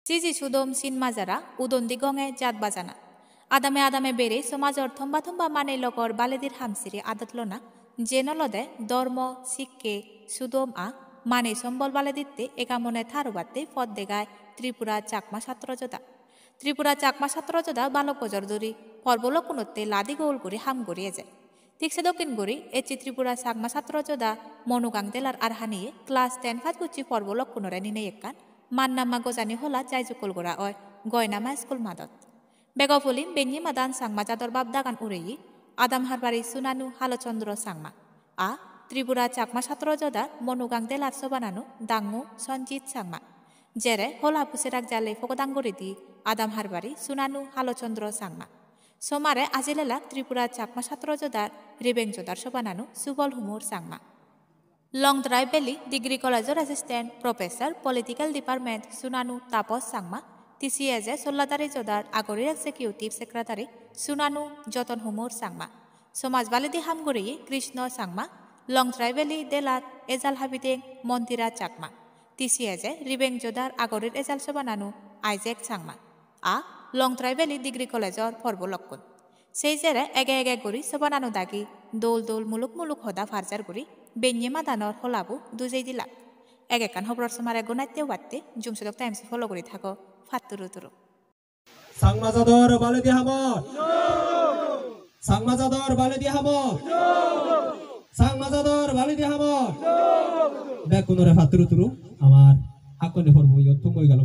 cheesy Sudam scene মাজারা উদন্দি গঙে জাত বাজানা আদামে আদামে বেড়ে সমাজর থম্বা থম্বা মানে লগর বালেদির হামসিরি আদত লনা জেনলদে ধর্ম শিক্ষে সুদম মানে সম্বল বালে দিতে একামনে থারুবাতে ফদ দেগায় ত্রিপুরা চাকমা ছাত্রজোদা ত্রিপুরা চাকমা ছাত্রজোদা বালক বজর দরি পর্বলক কুনতে লাদি গোল করে হাম গড়িয়ে যায় ঠিকসে দক্ষিণ গড়ি এচি ত্রিপুরা চাকমা ছাত্রজোদা মনুগাং দেলার আর হানিয়ে ক্লাস 10 ফাত গুচি পর্বলক কুনরে নিনে একান মান্নাম্মা গজানি হলা চাইজুকল গোড়া অয় গয়নামা স্কুল মাদত বেগফলিম বেঞ্জি মাদান সাংমা জাদর বাপ দাগান উড়েই আদাম হারবারি সুনানু হালচন্দ্র সাংমা ত্রিপুরা চাকমা ছাত্রজোদা মনুগাং দেলার সবানানু দাংমু সঞ্জিত সাংমা জেরে হলা পুসেরাক জালে ফকদাঙ্গরি দি আদাম হারবারি সুনানু হালচন্দ্র সাংমা সোমারে আজিলেলা ত্রিপুরা চাকমা ছাত্রজোদার রিবেংজোদার সবানানু সুবল হুমুর সাংমা লংদ্রাই ভ্যালি ডিগ্রি কলেজের অ্যাসিস্ট্যান্ট প্রফেসর পলিটিক্যাল ডিপার্টমেন্ট সুনানু তাপস সাংমা টিসিএজে সোল্লাদারি জোদার আগরের এক্সিকিউটিভ সেক্রেটারি সুনানু যতন হুমুর সাংমা সমাজবালিদি হামগুড়ি কৃষ্ণ সাংমা লংদ্রাই ভ্যালি দেলার এজাল হাবিদেং মন্দিরা চাকমা টিসিএজে রিবেং জোদার আগরের এজাল সবানানু Isaac Sangma Longdrai valley degree কলেজর পর্বলক্ষণ সেই জেরে এগে এগে গড়ি সবানানু দাগি দোল দোল মুলুক মুলুক হদা ফারজার গড়ি বেঞ্জিমা দানর হলাবু দুজেই দিলাক এগেকান হবরর সমারে গুনাইতেও বাড়তে জুমসুদক টাইমসে ফলো করে থাকো ফাত্তুরু তুরু সাংমাজাদর বালেদি হামর সাংমাজাদর বালেদি হামর সাংমাজাদর বালেদি হামর দেখ কোনরে ফাত্তুরু তুরু আমার আকনে হরবো ইয়ত মই গেল